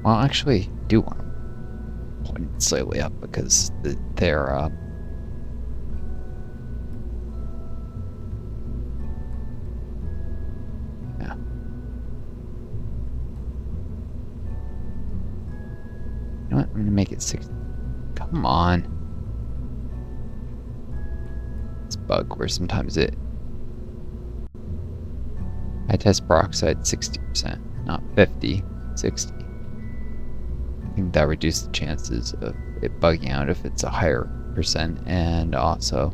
Well, actually, I do want to point it slightly up because they're yeah. You know what? I'm gonna make it 60. Come on. It's a bug where sometimes I test peroxide 60%, not 50, 60. I think that reduces the chances of it bugging out if it's a higher percent, and also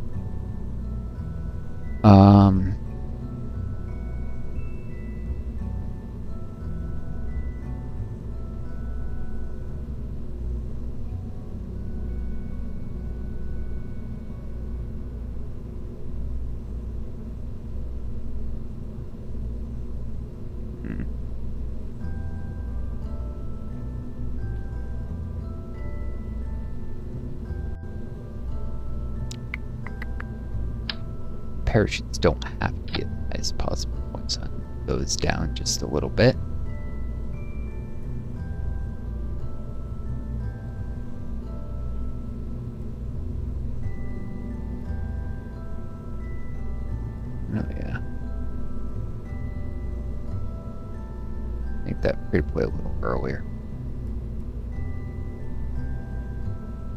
parachutes don't have to be at the highest possible point, so it goes down just a little bit. Oh yeah. Make that free play a little earlier.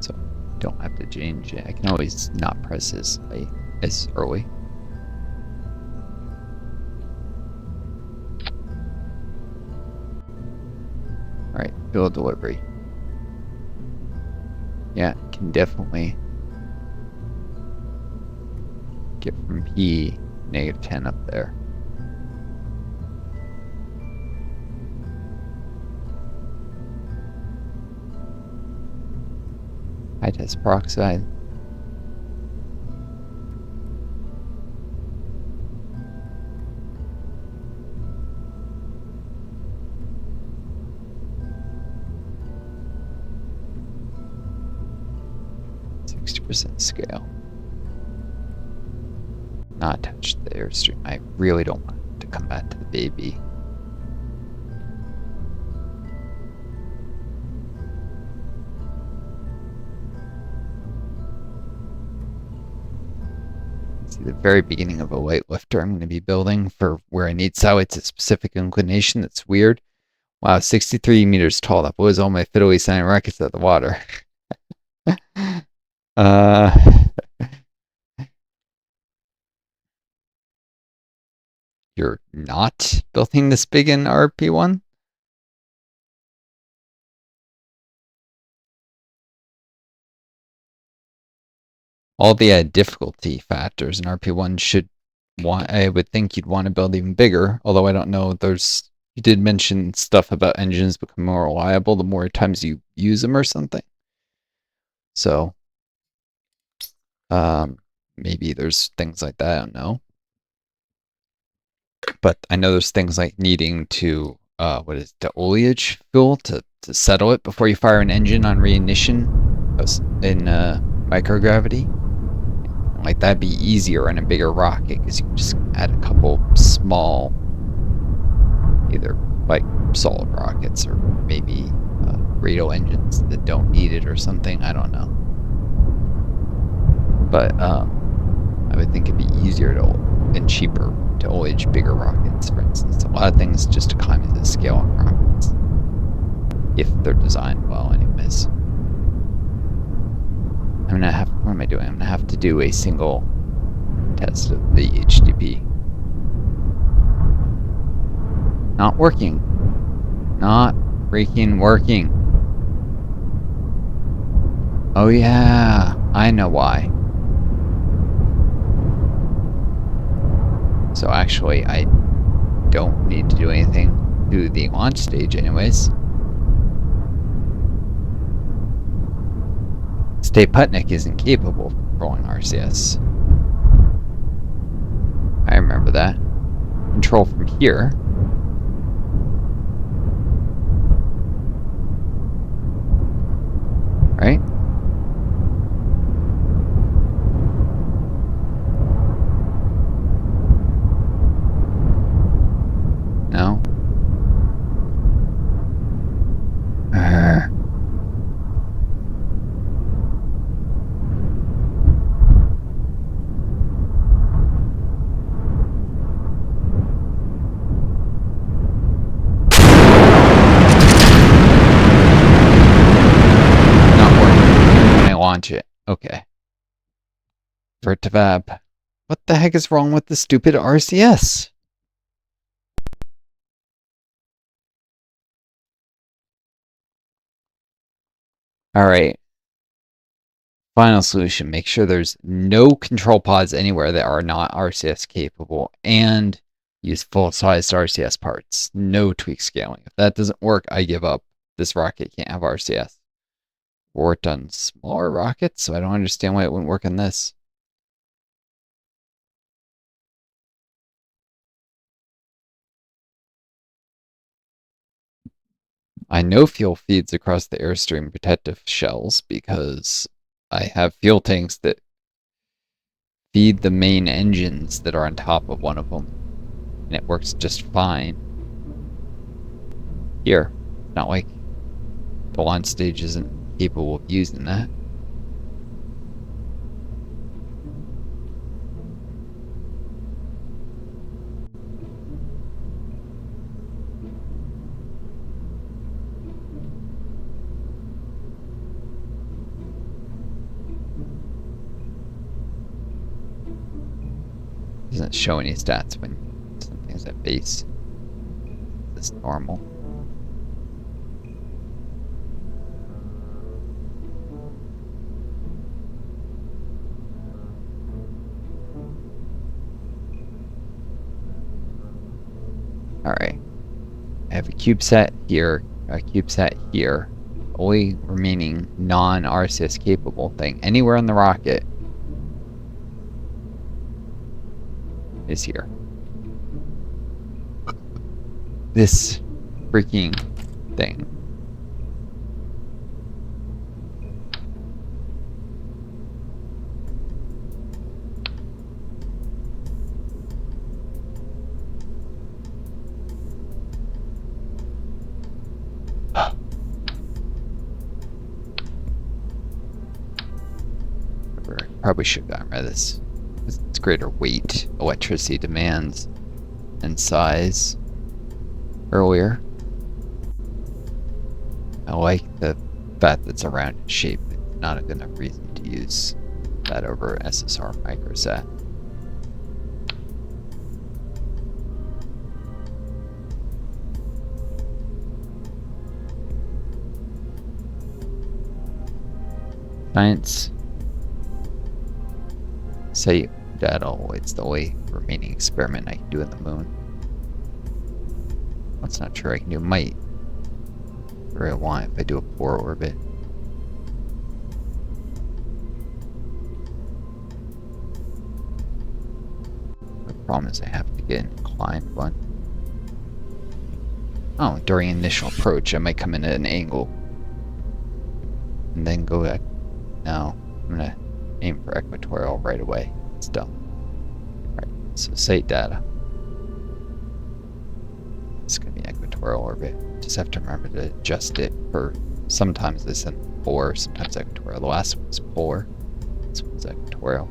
So don't have to change it. I can always not press as early. Alright, fuel delivery. Yeah, can definitely get from P -10 up there. High test peroxide. % scale. Not touch the airstream. I really don't want it to come back to the baby. See, the very beginning of a weightlifter I'm going to be building for where I need satellites at specific inclination. That's weird. Wow, 63 meters tall. That blows all my fiddly sounding rockets out of the water. You're not building this big in RP1? All the difficulty factors in RP1 should I would think you'd want to build even bigger, although I don't know. You did mention stuff about engines becoming more reliable the more times you use them or something. So, maybe there's things like that, I don't know. But I know there's things like needing to, the oleage fuel to settle it before you fire an engine on reignition in microgravity. Like, that'd be easier in a bigger rocket because you can just add a couple small, either like solid rockets or maybe radial engines that don't need it or something. I don't know. But I would think it'd be easier and cheaper to oleage bigger rockets, for instance. A lot of things just economies of scale on rockets, if they're designed well, anyways. I'm gonna have. What am I doing? I'm gonna have to do a single test of the HDP. Not working. Not freaking working. Oh yeah, I know why. So actually, I don't need to do anything to the launch stage anyways. State Putnik isn't capable of controlling RCS. I remember that. Control from here. Right? No? launch it. Okay. Vert to VAB. What the heck is wrong with the stupid RCS? Alright. Final solution. Make sure there's no control pods anywhere that are not RCS capable, and use full-sized RCS parts. No tweak scaling. If that doesn't work, I give up. This rocket can't have RCS. Worked on smaller rockets, so I don't understand why it wouldn't work on this. I know fuel feeds across the Airstream protective shells because I have fuel tanks that feed the main engines that are on top of one of them, and it works just fine. Here, not like the launch stage isn't capable of using that. Doesn't show any stats when something's at base. It's normal. Alright. I have a CubeSat here, a CubeSat here. The only remaining non-RCS capable thing anywhere on the rocket is here. This freaking thing. Probably should have gotten rid of this. It's greater weight, electricity demands, and size earlier. I like the fact that it's a rounded shape. It's not a good enough reason to use that over SSR microsat. Science. Say that it's the only remaining experiment I can do in the moon. That's not true. I can do might. Or I want if I do a poor orbit. The problem is I have to get an inclined one. Oh, during initial approach I might come in at an angle. And then go back. No, I'm gonna aim for equatorial right away. It's dumb. Right, so site data. It's gonna be equatorial orbit. Just have to remember to adjust it for sometimes they send polar, sometimes equatorial. The last one was polar. This one's equatorial.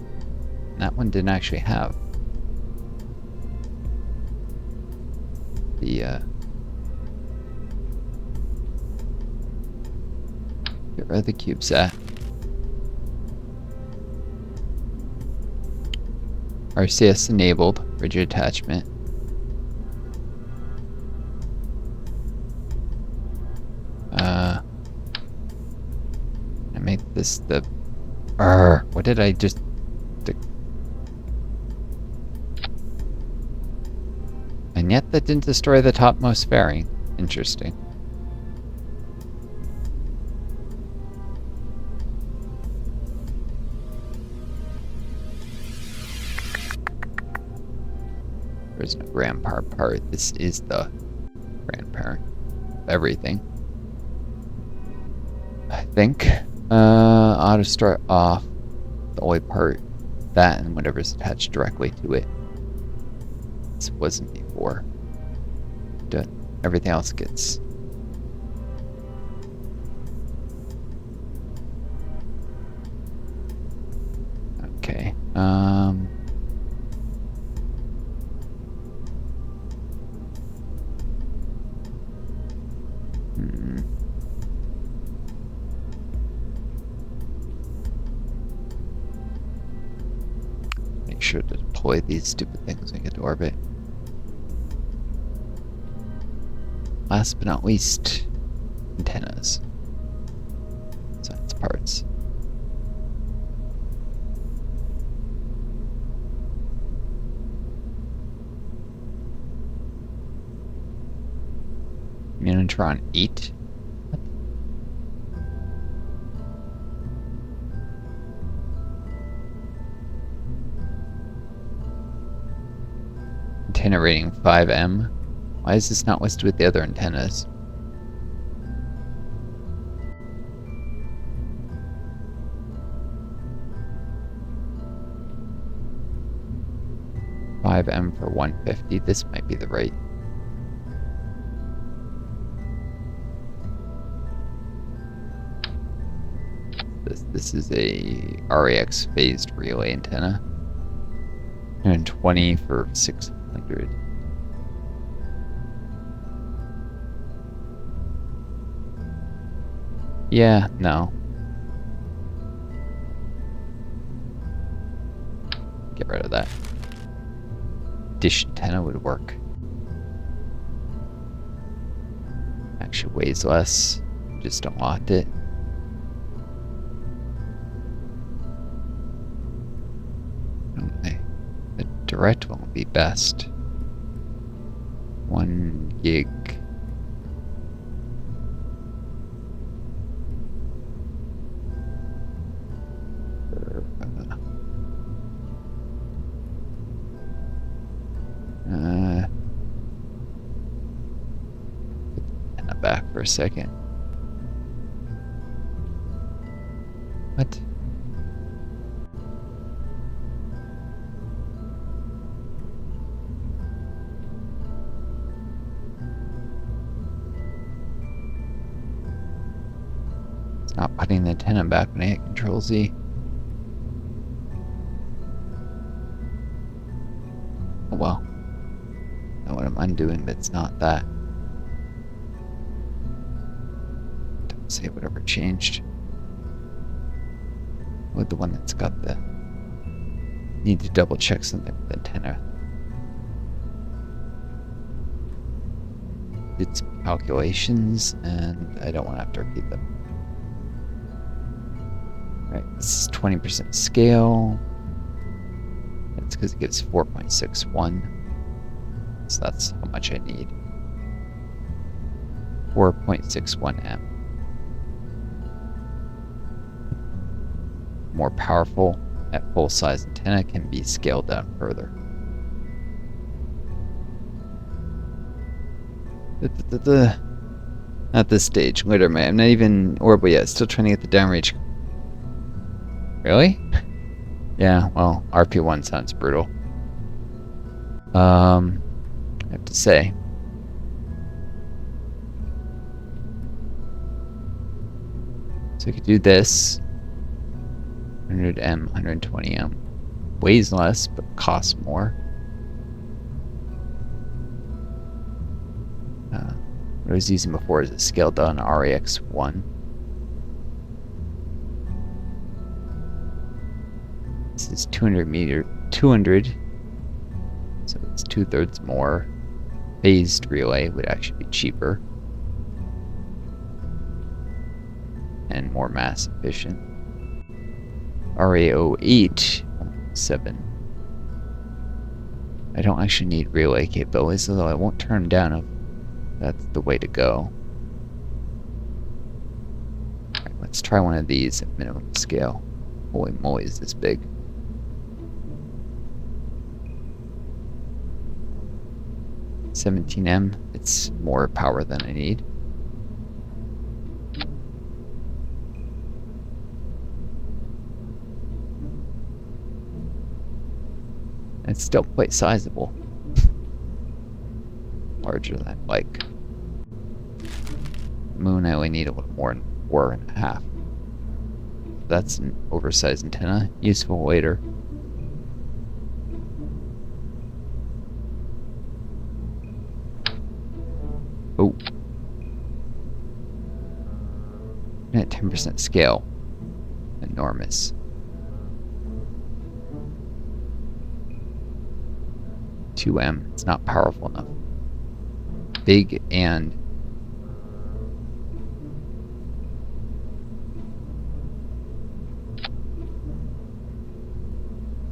And that one didn't actually have the get rid of the CubeSat. RCS enabled, rigid attachment. I make this the. What did I just? And yet that didn't destroy the topmost fairing. Interesting. There's no grandparent part. This is the grandparent of everything. I think. Auto start off. The only part, that and whatever's attached directly to it. This wasn't before. Everything else gets. Okay. sure to deploy these stupid things when we get to orbit. Last but not least, antennas. Science parts. Munitron 8. Antenna rating 5M. Why is this not listed with the other antennas? $5M for 150. This might be the rate. This is a RAX phased relay antenna. 120 for 600. Yeah, no. Get rid of that. Dish antenna would work. Actually weighs less. Just unlocked it. Okay. The direct one will be best. 1 gig. Back for a second. What? It's not putting the antenna back when I hit Control Z. Oh well. I know what I'm undoing, but it's not that. Say whatever changed. With the one that's got the... Need to double check something with the antenna. Did some calculations and I don't want to have to repeat them. Right, this is 20% scale. That's because it gives 4.61. So that's how much I need. 4.61 M. More powerful at full size antenna can be scaled down further. At this stage, wait a minute, I'm not even orbital yet, still trying to get the downrange. Really? Yeah, well, RP1 sounds brutal. I have to say. So we could do this. 100M, 120M. Weighs less, but costs more. What I was using before is a scaled down RAX1. This is 200. So it's 2/3 more. Phased relay would actually be cheaper. And more mass efficient. RA08 7. I don't actually need relay capabilities, although I won't turn them down if that's the way to go. Alright, let's try one of these at minimum scale. Holy moly, is this big. $17M, it's more power than I need. It's still quite sizable. Larger than I'd like. Moon, I only need a little more than 4.5. That's an oversized antenna. Useful later. Oh. At 10% scale. Enormous. 2M. It's not powerful enough. Big and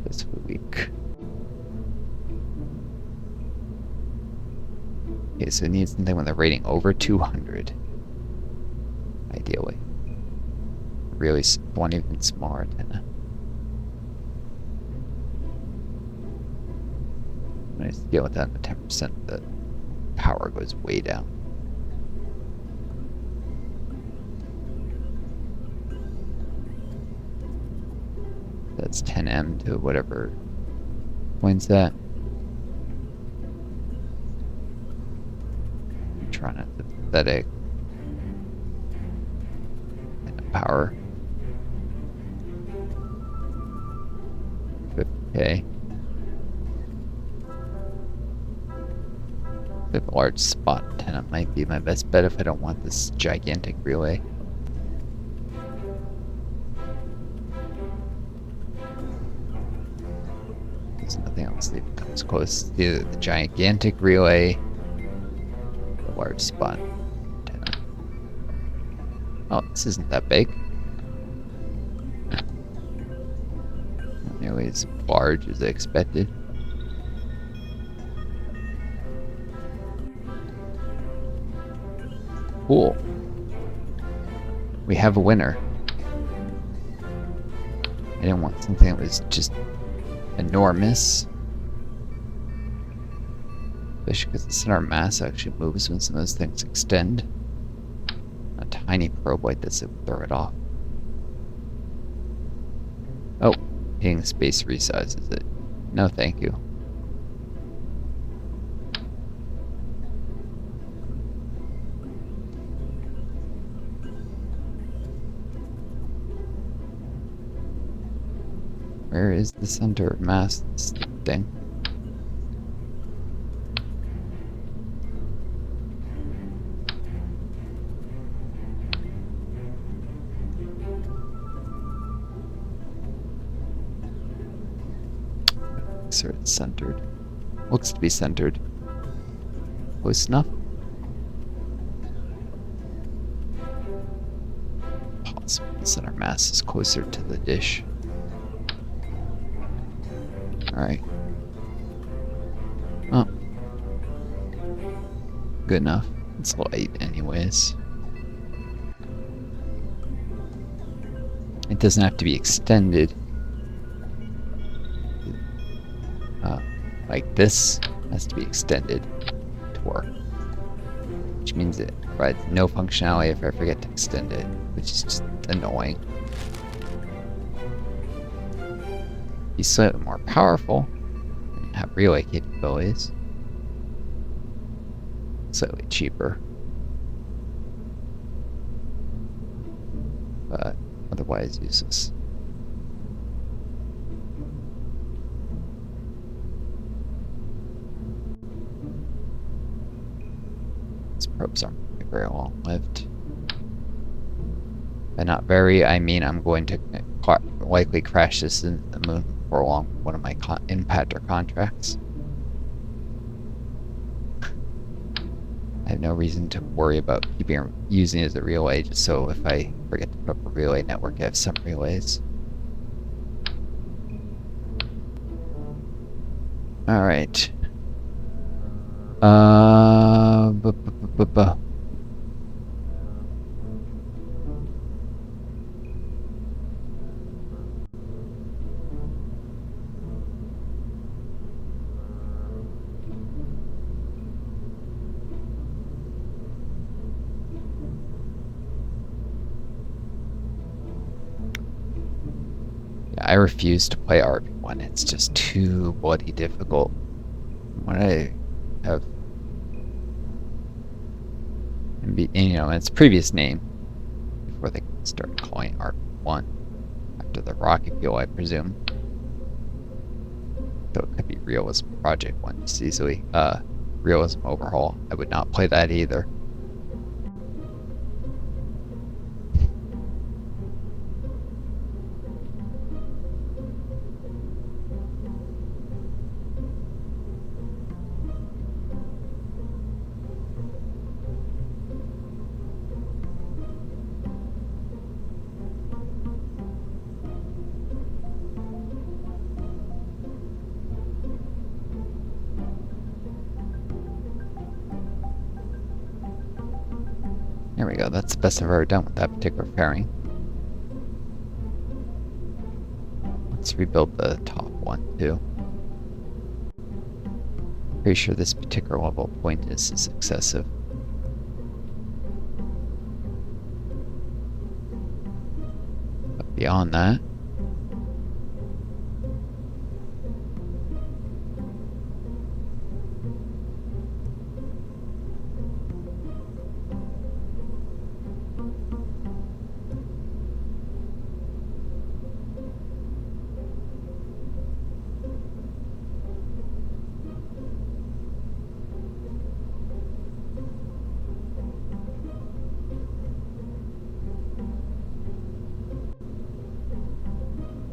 this week. Okay, so it needs something with a rating over 200. Ideally. Really one even smaller antenna. When I scale it down to 10%, the power goes way down. That's 10M to whatever points that. I'm trying not to pathetic. And the power. 50K. The large spot antenna might be my best bet if I don't want this gigantic relay. There's nothing else that even comes close. Either the gigantic relay, the large spot antenna. Oh, this isn't that big. Not nearly as large as I expected. Cool. We have a winner. I didn't want something that was just enormous. Especially because the center of mass actually moves when some of those things extend. A tiny probe like this would throw it off. Oh, hitting the space resizes it. No, thank you. Where is the center of mass of this thing? So it's centered. Looks to be centered. Close enough? Possible the center mass is closer to the dish. Alright. Oh. Good enough. It's light anyways. It doesn't have to be extended. Like this has to be extended to work. Which means it provides no functionality if I forget to extend it, which is just annoying. Be slightly more powerful and have relay capabilities. Slightly cheaper. But otherwise useless. These probes aren't very long lived. By not very, I mean I'm going to likely crash this in the moon for along one of my impactor contracts. I have no reason to worry about using it as a relay, just so if I forget to put up a relay network, I have some relays. Alright. I refuse to play RP1. It's just too bloody difficult. What I have, its previous name, before they started calling it RP1, after the rocket fuel, I presume. So it could be Realism Project 1 just easily. Realism Overhaul. I would not play that either. There we go. That's the best I've ever done with that particular pairing. Let's rebuild the top one too. Pretty sure this particular level point is excessive. But beyond that,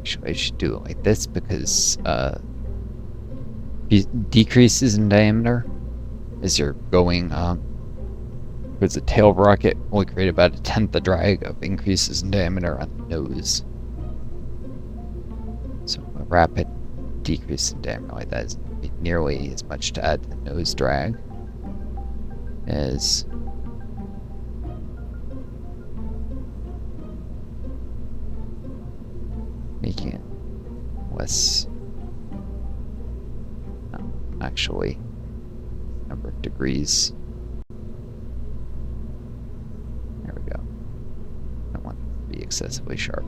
actually I should do it like this because decreases in diameter as you're going towards the tail of a rocket will create about 1/10 the drag of increases in diameter on the nose. So a rapid decrease in diameter like that isn't nearly as much to add to the nose drag as making it less, actually, number of degrees. There we go. I don't want it to be excessively sharp.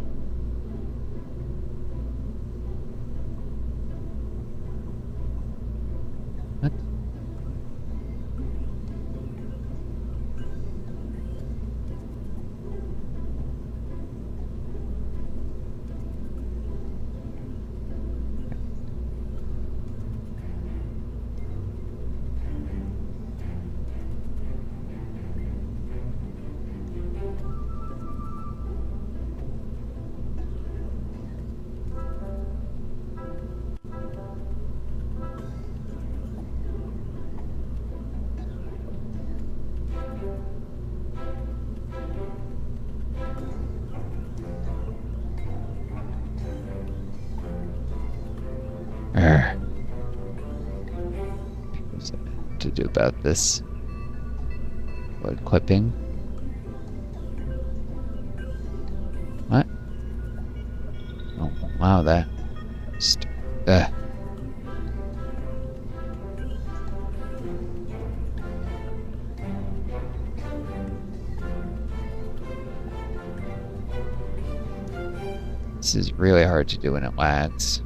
What? To do about this wood clipping. What? Oh, wow, that. This is really hard to do when it lags.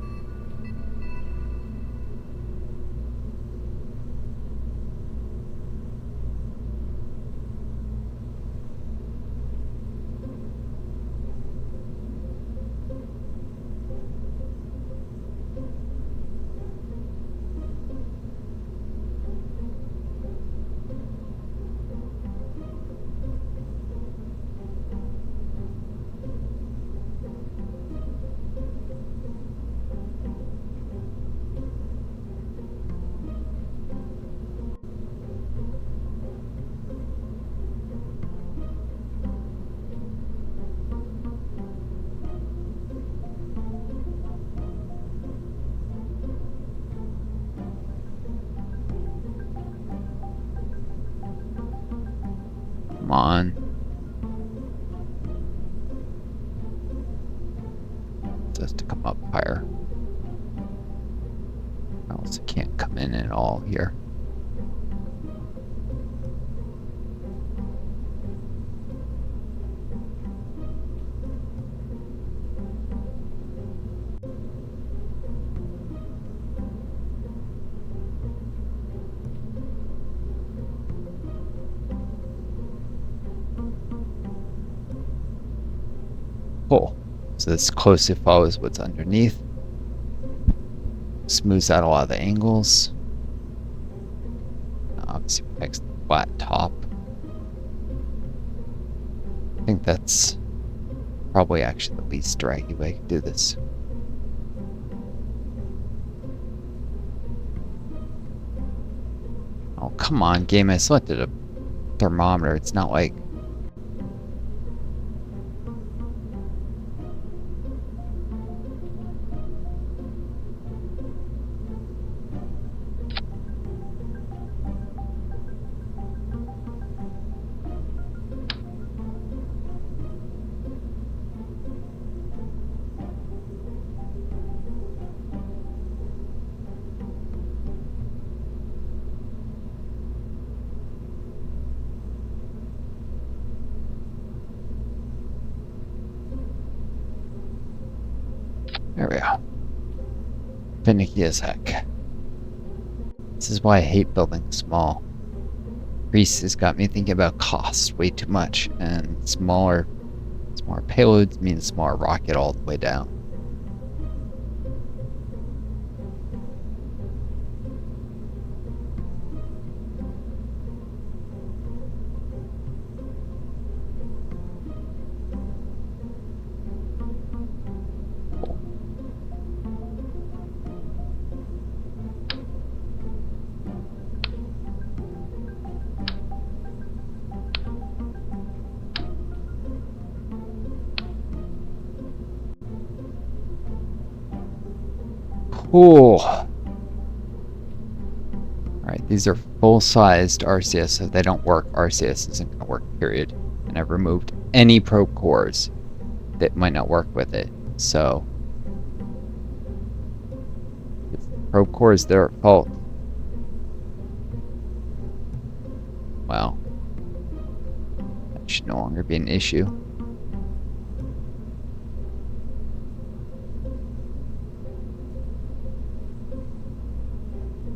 Come on. It has to come up higher. Else it can't come in at all here. Cool. So this closely follows what's underneath. Smooths out a lot of the angles. Obviously protects the flat top. I think that's probably actually the least draggy way to do this. Oh, come on, game. I selected a thermometer. It's not like... There we go. Finicky as heck. This is why I hate building small. Grease has got me thinking about cost way too much, and smaller payloads means smaller rocket all the way down. Cool. Alright, these are full-sized RCS, so if they don't work, RCS isn't going to work, period. And I've removed any probe cores that might not work with it. So, if the probe core is their fault, well, that should no longer be an issue.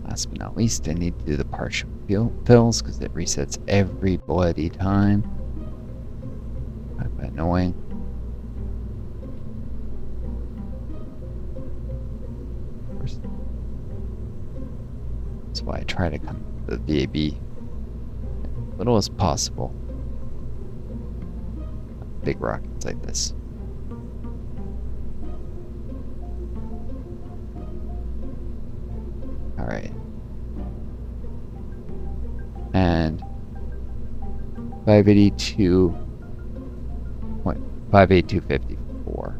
Last but not least, I need to do the partial fills because it resets every bloody time. Kind of annoying. That's why I try to come to the VAB as little as possible. Big rockets like this. Alright. And 582.58254.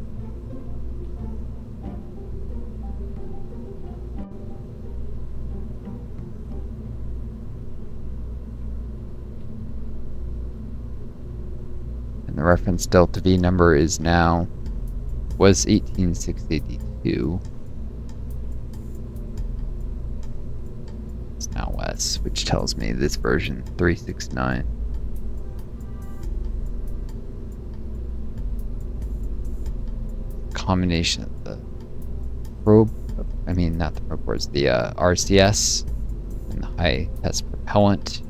And the reference delta V number is now was 18682. Now less, which tells me this version 369. Combination of the probe, I mean not the probe cores, the RCS and the high test propellant.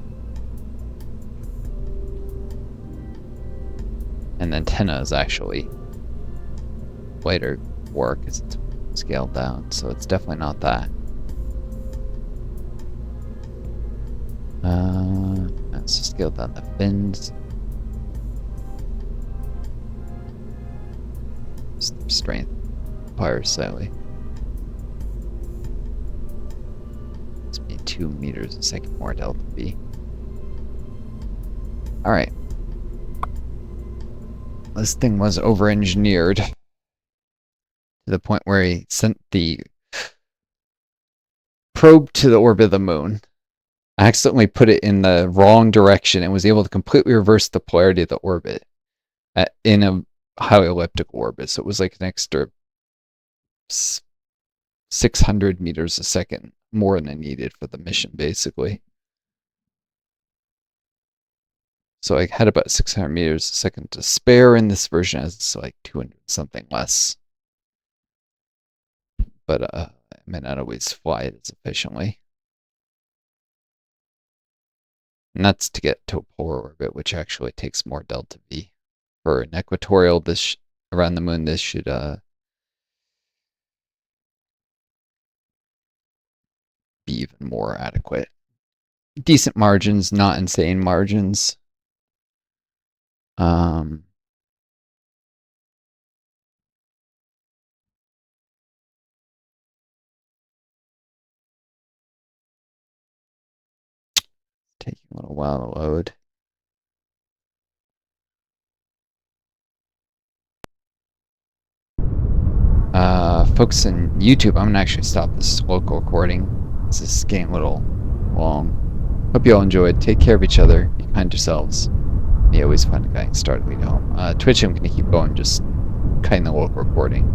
And the antenna is actually later work as it's scaled down, so it's definitely not that. Let's just scale down the fins. Strength fire slightly. Let's be 2 meters a second more delta V. Alright. This thing was over-engineered to the point where he sent the probe to the orbit of the moon. I accidentally put it in the wrong direction and was able to completely reverse the polarity of the orbit in a highly elliptical orbit. So it was like an extra 600 meters a second more than I needed for the mission, basically. So I had about 600 meters a second to spare in this version, as it's like 200 something less. But I may not always fly it as efficiently. And that's to get to a polar orbit, which actually takes more delta V. For an equatorial around the moon, this should be even more adequate. Decent margins, not insane margins. Taking a little while to load. Folks in YouTube, I'm gonna actually stop this local recording. This is getting a little long. Hope you all enjoyed. Take care of each other. Be kind to yourselves. Me always fun getting started when we go home. Twitch, I'm gonna keep going, just cutting the local recording.